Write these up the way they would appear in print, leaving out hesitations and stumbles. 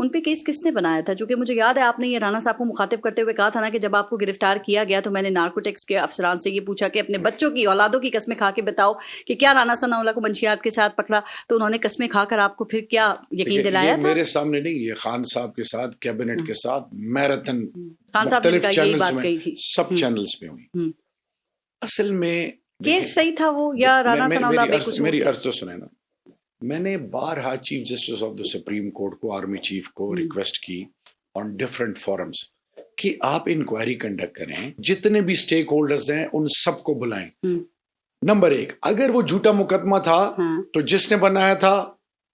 ان پہ کیس کس نے بنایا تھا؟ چونکہ مجھے یاد ہے آپ نے یہ رانا صاحب کو مخاطب کرتے ہوئے کہا تھا نا کہ جب آپ کو گرفتار کیا گیا تو میں نے نارکوٹکس کے افسران سے یہ پوچھا کہ اپنے بچوں کی اولادوں کی قسمیں کھا کے بتاؤ کہ کیا رانا ثناء اللہ کو منشیات کے ساتھ پکڑا، تو انہوں نے قسمیں کھا کر آپ کو پھر کیا یقین دلایا تھا؟ میرے سامنے نہیں، یہ خان صاحب کے ساتھ کیبنٹ کے ساتھ میراتھن خان صاحب نے مختلف کہا یہی چینلز بات میں کہی تھی، سب چینلز پہ ہوئی. اصل میں کیس صحیح تھا وہ یا رانا ثناء اللہ بے قصور؟ میری عرض تو سنیں نا، میں نے بارہا chief justice of the supreme court کو، آرمی چیف کو ریکویسٹ کی آن ڈفرنٹ فورمز کہ آپ انکوائری کنڈکٹ کریں، جتنے بھی سٹیک ہولڈرز ہیں ان سب کو بلائیں. نمبر 1، اگر وہ جھوٹا مقدمہ تھا تو جس نے بنایا تھا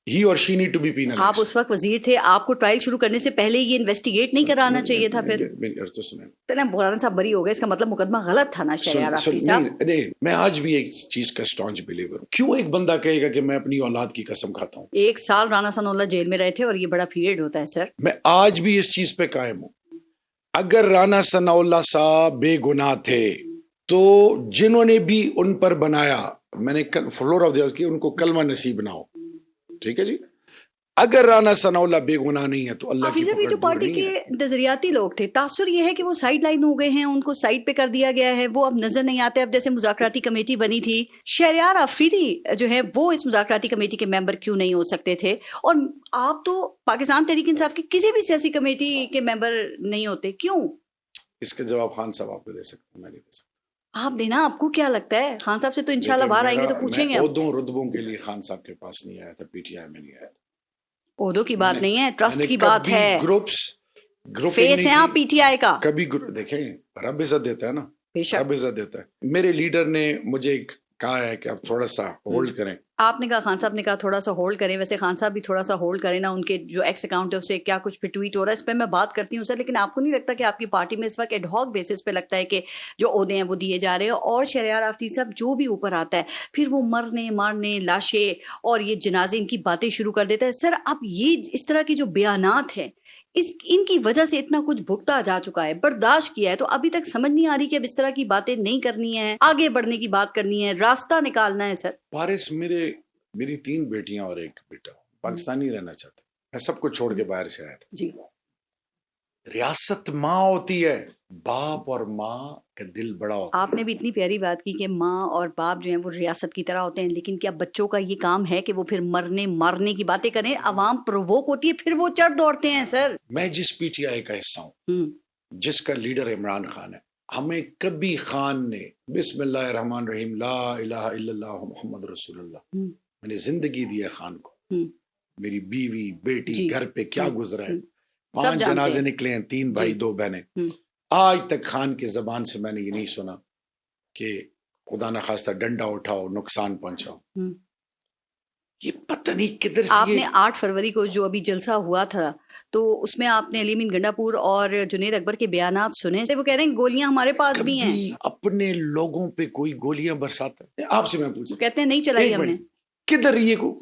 ہی اور شی نیڈ ٹو بی پینلائزڈ. آپ اس وقت وزیر تھے، آپ کو ٹرائل شروع کرنے سے پہلے یہ انویسٹیگیٹ نہیں کرانا چاہیے تھا؟ پھر پہلے مولانا صاحب بری ہو گئے، اس کا مطلب مقدمہ غلط تھا نا شہریار آفریدی صاحب. میں آج بھی ایک چیز کا اسٹانچ بلیور ہوں. کیوں ایک بندہ کہے گا کہ میں اپنی اولاد کی قسم کھاتا ہوں؟ 1 سال رانا ثناء اللہ جیل میں رہے تھے اور یہ بڑا پیریڈ ہوتا ہے سر. میں آج بھی اس چیز پہ قائم ہوں. اگر رانا ثناء اللہ صاحب بے گناہ تھے تو جنہوں نے بھی ان پر بنایا، میں نے فلور آف دی کی ان کو کلمہ نصیب نہ ہو. ٹھیک ہے جی. اگر رانا ثناء اللہ بے گناہ نہیں ہے تو اللہ کی پکڑ جو پارٹی کے نظریاتی لوگ تھے، تاثر یہ ہے کہ وہ سائیڈ لائن ہو گئے ہیں، ان کو سائیڈ پہ کر دیا گیا ہے، وہ اب نظر نہیں آتے. اب جیسے مذاکراتی کمیٹی بنی تھی، شہریار آفریدی جو ہے وہ اس مذاکراتی کمیٹی کے ممبر کیوں نہیں ہو سکتے تھے؟ اور آپ تو پاکستان تحریک انصاف کی کسی بھی سیاسی کمیٹی کے ممبر نہیں ہوتے، کیوں؟ اس کا جواب خان صاحب آپ کو دے سکتے ہیں، میں نہیں دے سکتا. آپ دینا، آپ کو کیا لگتا ہے؟ خان صاحب سے تو انشاءاللہ باہر آئیں گے تو پوچھیں گے. عہدوں رتبوں کے لیے خان صاحب کے پاس نہیں آیا تھا، پی ٹی آئی میں نہیں آیا تھا. عہدوں کی بات نہیں ہے، ٹرسٹ کی بات ہے. گروپ فیس ہیں آپ پی ٹی آئی کا. کبھی دیکھیں رب عزت دیتا ہے نا، رب عزت دیتا ہے. میرے لیڈر نے مجھے کہا ہے کہ آپ تھوڑا سا ہولڈ کریں. آپ نے کہا، خان صاحب نے کہا تھوڑا سا ہولڈ کریں. ویسے خان صاحب بھی تھوڑا سا ہولڈ کریں نا، ان کے جو ایکس اکاؤنٹ ہے اس سے کیا کچھ پہ ٹویٹ ہو رہا ہے، اس پہ میں بات کرتی ہوں سر. لیکن آپ کو نہیں لگتا کہ آپ کی پارٹی میں اس وقت ایڈ ہاک بیسس پہ لگتا ہے کہ جو عہدے ہیں وہ دیے جا رہے ہیں، اور شہریار آفریدی صاحب جو بھی اوپر آتا ہے پھر وہ مرنے مارنے لاشیں اور یہ جنازے ان کی باتیں شروع کر دیتا ہے؟ سر اب یہ اس طرح کی جو بیانات ہیں، ان کی وجہ سے اتنا کچھ بھگتا جا چکا ہے، برداشت کیا ہے، تو ابھی تک سمجھ نہیں آ رہی کہ اب اس طرح کی باتیں نہیں کرنی ہے، آگے بڑھنے کی بات کرنی ہے، راستہ نکالنا ہے. سر پارس، میری 3 بیٹیاں اور 1 بیٹا، پاکستانی رہنا چاہتے. میں سب کو چھوڑ کے باہر سے آیا تھا. جی، ریاست ماں ہوتی ہے، باپ اور ماں کا دل بڑا ہوتا ہے. آپ نے بھی اتنی پیاری بات کی کہ ماں اور باپ جو ہیں وہ ریاست کی طرح ہوتے ہیں، لیکن کیا بچوں کا یہ کام ہے کہ وہ پھر مرنے مارنے کی باتیں کریں؟ عوام پرووک ہوتی ہے، پھر وہ چڑھ دوڑتے ہیں. سر میں جس پی ٹی آئی کا حصہ ہوں، جس کا لیڈر عمران خان ہے، ہمیں کبھی خان نے بسم اللہ الرحمن الرحیم لا الہ الا اللہ محمد رسول اللہ، میں نے زندگی دی ہے خان کو. میری بیوی بیٹی گھر پہ کیا گزرا ہے، 5 جنازے نکلے ہیں، 3 بھائی 2 بہنیں. آج تک خان کی زبان سے میں نے یہ نہیں سنا کہ خدا نخواستہ ڈنڈا اٹھاؤ، نقصان پہنچاؤ. یہ پتہ نہیں کدھر سے. آپ نے 8 فروری کو جو ابھی جلسہ ہوا تھا تو اس میں آپ نے علی امین گنڈا پور اور جنید اکبر کے بیانات سنے. وہ کہہ رہے ہیں گولیاں ہمارے پاس بھی ہیں. اپنے لوگوں پہ کوئی گولیاں برساتا ہے؟ آپ سے میں پوچھتا، کہتے ہیں نہیں چلائی ہم نے. کدھر یہ کو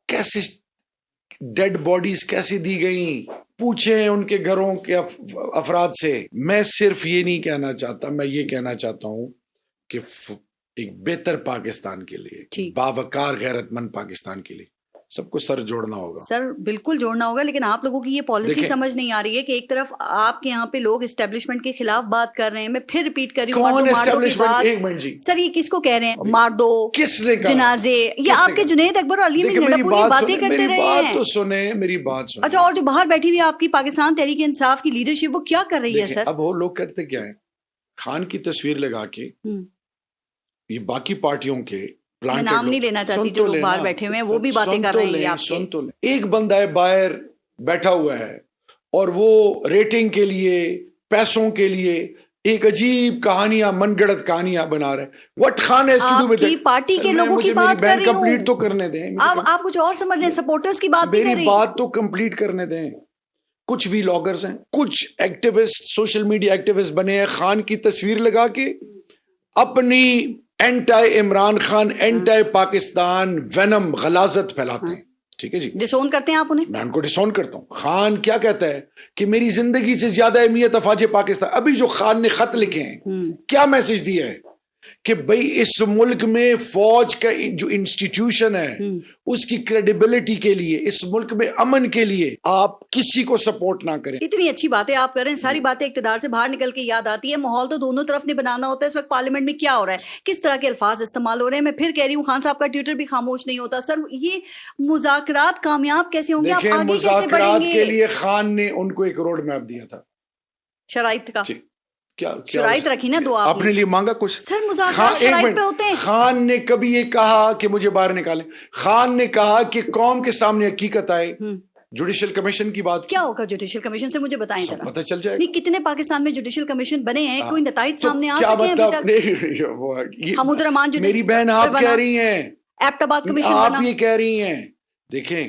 کیسے ڈیڈ باڈیز کیسے دی گئیں؟ پوچھیں ان کے گھروں کے افراد سے. میں صرف یہ نہیں کہنا چاہتا، میں یہ کہنا چاہتا ہوں کہ ایک بہتر پاکستان کے لیے، باوقار غیرت مند پاکستان کے لیے سب کو سر جوڑنا ہوگا. سر بالکل جوڑنا ہوگا، لیکن آپ لوگوں کی یہ پالیسی سمجھ نہیں آ رہی ہے کہ ایک طرف آپ کے یہاں پہ لوگ اسٹیبلشمنٹ کے خلاف بات کر رہے ہیں. میں پھر ریپیٹ کر رہی ہوں، کون اسٹیبلشمنٹ؟ سر یہ کس کو کہہ رہے ہیں مار دو، کس نے کہا جنازے؟ یہ آپ کے جنید اکبر اور علی امین گنڈا پور یہ باتیں کرتے رہے ہیں. تو سنیں میری بات سنیں. اچھا، اور جو باہر بیٹھی ہوئی آپ کی پاکستان تحریک انصاف کی لیڈرشپ، وہ کیا کر رہی ہے سر؟ اب وہ لوگ کرتے کیا ہیں، خان کی تصویر لگا کے یہ باقی پارٹیوں کے میں نام نہیں لینا چاہتی جو لوگ باہر بیٹھے ہوئے ہیں وہ بھی باتیں کر رہے ہیں. سن تو لیں. ایک بندہ ہے باہر بیٹھا ہوا ہے اور وہ ریٹنگ کے لیے، پیسوں کے لیے ایک عجیب کہانیاں، من گڑت کہانیاں بنا رہے ہیں. What Khan has to do with it؟ Party کے لوگوں کی بات کر رہی ہوں. کمپلیٹ تو کرنے دیں. آپ کچھ اور سمجھ رہے ہیں، سپورٹرز کی بات. میری بات تو کمپلیٹ کرنے دیں. کچھ وی لاگرز ہیں، کچھ ایکٹیوسٹ، سوشل میڈیا ایکٹیوسٹ بنے ہیں، خان کی تصویر لگا کے اپنی anti Imran Khan, anti Pakistan venom غلاظت پھیلاتے ہیں. ٹھیک ہے جی، ڈسون کرتے ہیں آپ انہیں. میں ان کو ڈسون کرتا ہوں. خان کیا کہتا ہے کہ میری زندگی سے زیادہ اہمیت افواج پاکستان. ابھی جو خان نے خط لکھے ہیں، کیا میسج دیا ہے کہ بھئی اس ملک میں فوج کا جو انسٹیٹیوشن ہے اس کی کریڈیبلٹی کے لیے، اس ملک میں امن کے لیے آپ کسی کو سپورٹ نہ کریں. اتنی اچھی باتیں آپ کر رہے ہیں، ساری باتیں اقتدار سے باہر نکل کے یاد آتی ہے. ماحول تو دونوں طرف نے بنانا ہوتا ہے. اس وقت پارلیمنٹ میں کیا ہو رہا ہے، کس طرح کے الفاظ استعمال ہو رہے ہیں. میں پھر کہہ رہی ہوں خان صاحب کا ٹویٹر بھی خاموش نہیں ہوتا. سر یہ مذاکرات کامیاب کیسے ہوں گے، آپ آگے کیسے بڑھیں گے؟ مذاکرات کے لیے خان نے ان کو ایک روڈ میپ دیا تھا، شرائط کا کیا شرائط رکھی نا، دو اپنے لیے مانگا کچھ. سر مذاکرات شرائط پہ ہوتے ہیں. خان نے کبھی یہ کہا کہ مجھے باہر نکالیں؟ خان نے کہا کہ قوم کے سامنے حقیقت آئے. جوڈیشل کمیشن کی بات کیا ہوگا جوڈیشل کمیشن سے، مجھے بتائیں ذرا. پتہ چل جائے نہیں کتنے پاکستان میں جوڈیشل کمیشن بنے ہیں، کوئی نتائج سامنے آ سکے ہیں ابھی تک؟ حمود الرحمان میری بہن آپ کہہ رہی ہیں، ایبٹ آباد کمیشن آپ یہ کہہ رہی ہیں. دیکھیں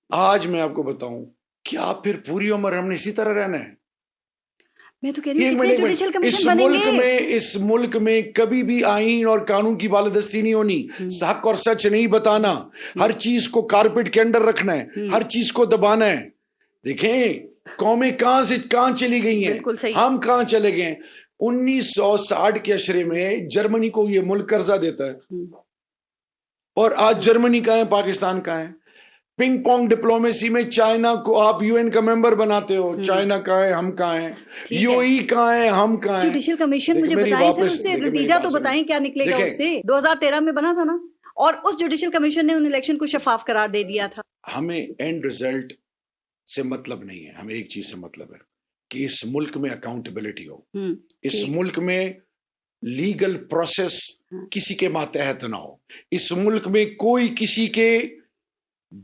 آج میں آپ کو بتاؤں، کیا پھر پوری عمر ہم نے اسی طرح رہنا ہے؟ میں تو کہہ رہی ہوں کتنے جوڈیشل کمیشن بنیں گے؟ اس ملک میں کبھی بھی آئین اور قانون کی بالادستی نہیں ہونی، حق اور سچ نہیں بتانا، ہر چیز کو کارپیٹ کے اندر رکھنا ہے، ہر چیز کو دبانا ہے. دیکھیں قومیں کہاں سے کہاں چلی گئی ہیں، ہم کہاں چلے گئے ہیں. 1960 کے عشرے میں جرمنی کو یہ ملک قرضہ دیتا ہے، اور آج جرمنی کہاں ہے، پاکستان کہاں ہے. پنگ پونگ ڈپلومیسی میں چائنا کو آپ یو این کا ممبر بناتے ہو، چائنا کہاں ہے، ہم کہاں ہیں، یو ای کہاں ہے، ہم کہاں ہیں. جوڈیشل کمیشن مجھے بتائیں سر، اس سے نتیجہ تو بتائیں کیا نکلے گا اس سے. 2013 میں بنا تھا نا، اور اس جوڈیشل کمیشن نے ان الیکشن کو شفاف قرار دے دیا تھا. ہمیں اینڈ ریزلٹ سے مطلب نہیں ہے، ہمیں ایک چیز سے مطلب ہے کہ اس ملک میں اکاؤنٹیبلٹی ہو، اس ملک میں لیگل پروسیس کسی کے ماتحت نہ ہو، اس ملک میں کوئی کسی کے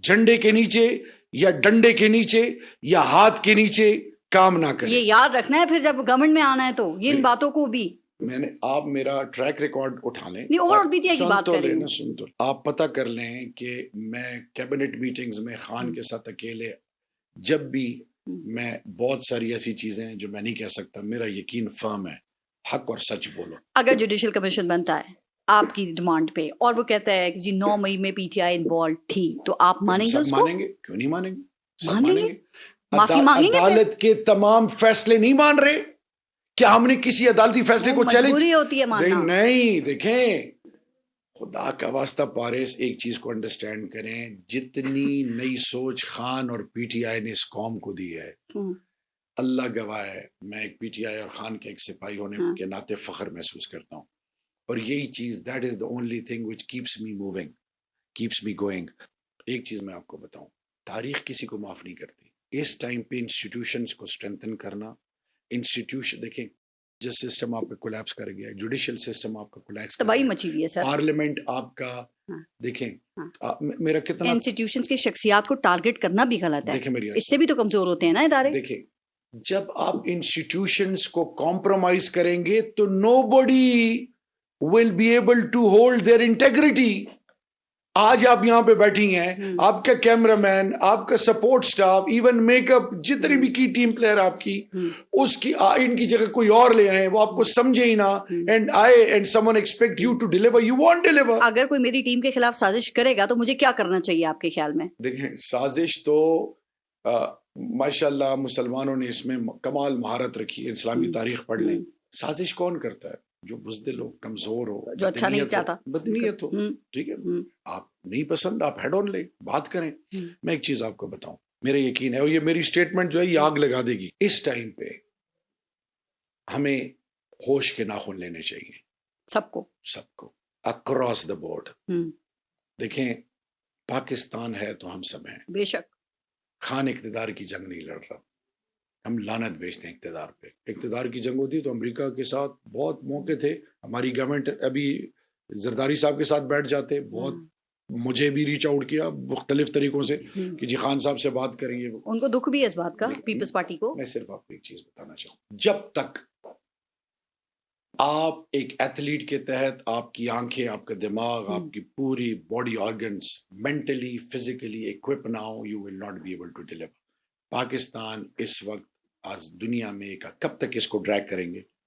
جھنڈے کے نیچے یا ڈنڈے کے نیچے یا ہاتھ کے نیچے کام نہ کرے. یہ یاد رکھنا ہے پھر جب گورنمنٹ میں آنا ہے تو ان باتوں کو بھی. میں نے آپ میرا ٹریک ریکارڈ اٹھا لیں، آپ پتہ کر لیں کہ میں کیبنٹ میٹنگز میں خان کے ساتھ اکیلے جب بھی میں بہت ساری ایسی چیزیں جو میں نہیں کہہ سکتا، میرا یقین فرم ہے، حق اور سچ بولو. اگر جوڈیشل کمیشن بنتا ہے آپ کی ڈیمانڈ پہ اور وہ کہتا ہے کہ جی 9 مئی میں پی ٹی آئی انوالوڈ تھی، تو آپ مانیں گے؟ اس کو مانیں گے، کیوں نہیں مانیں گے، مان لیں گے، معافی مانگیں گے. عدالت کے تمام فیصلے نہیں مان رہے، کیا ہم نے کسی عدالتی فیصلے کو چیلنج؟ مجبوری ہوتی ہے ماننا. نہیں، دیکھیں خدا کا واسطہ پارس ایک چیز کو انڈرسٹینڈ کریں، جتنی نئی سوچ خان اور پی ٹی آئی نے اس قوم کو دی ہے، اللہ گواہ ہے، میں ایک پی ٹی آئی اور خان کے ایک سپاہی ہونے کے ناطے فخر محسوس کرتا ہوں. اور یہی چیز that is the only thing which keeps me moving, keeps me going. ایک چیز میں آپ کو بتاؤں، تاریخ کسی کو معاف نہیں کرتی. اس ٹائم پہ انسٹیٹیوشنز کو اسٹرینتھن کرنا، انسٹیٹیوشن دیکھیں جس سسٹم آپ کا کولیپس کر گیا ہے، جوڈیشل سسٹم آپ کا کولیپس تباہی مچی ہوئی ہے سر، پارلیمنٹ آپ کا دیکھیں میرا کتنا انسٹیٹیوشنز کی شخصیات کو ٹارگٹ کرنا بھی غلط ہے، اس سے بھی تو کمزور ہوتے ہیں نا ادارے. دیکھیں جب آپ انسٹیٹیوشنز کو کمپرومائز کریں گے تو nobody will be able to hold their integrity. آج آپ یہاں پہ بیٹھی ہیں، آپ کا کیمرہ مین، آپ کا support staff, even make up, جتنی بھی کی ٹیم پلیئر آپ کی، اس کی ان کی جگہ کوئی اور لے آئے، وہ آپ کو سمجھے ہی نہ، and someone expect you to deliver, you won't deliver. اگر کوئی میری ٹیم کے خلاف سازش کرے گا تو مجھے کیا کرنا چاہیے آپ کے خیال میں؟ دیکھیں سازش تو ماشاءاللہ مسلمانوں نے اس میں کمال مہارت رکھی ہے، اسلامی تاریخ پڑھ لیں. سازش کون کرتا ہے؟ جو بزدل ہو، کمزور ہو، جو اچھا نہیں چاہتا، بدنیت ہو. ٹھیک ہے، آپ نہیں پسند، آپ ہیڈ آن لیں، بات کریں. میں ایک چیز آپ کو بتاؤں، میرا یقین ہے، اور یہ میری سٹیٹمنٹ جو ہے یہ آگ لگا دے گی، اس ٹائم پہ ہمیں ہوش کے ناخن لینے چاہیے، سب کو اکراس دا بورڈ. دیکھیں پاکستان ہے تو ہم سب ہیں، بے شک. خان اقتدار کی جنگ نہیں لڑ رہا، ہم لعنت بیچتے ہیں اقتدار پہ. اقتدار کی جنگ ہوتی تو امریکہ کے ساتھ بہت موقع تھے، ہماری گورنمنٹ ابھی زرداری صاحب کے ساتھ بیٹھ جاتے. بہت مجھے بھی ریچ آؤٹ کیا مختلف طریقوں سے کہ جی خان صاحب سے بات کریے، ان کو دکھ بھی ہے اس بات کا، پیپلز پارٹی کو. میں صرف آپ کو ایک چیز بتانا چاہوں، جب تک آپ ایک ایتھلیٹ کے تحت آپ کی آنکھیں، آپ کا دماغ، آپ کی پوری body organs mentally physically occupied نہ ہو، you will not be able to deliver. Pakistan اس وقت آج دنیا میں کب تک اس کو ڈریگ کریں گے؟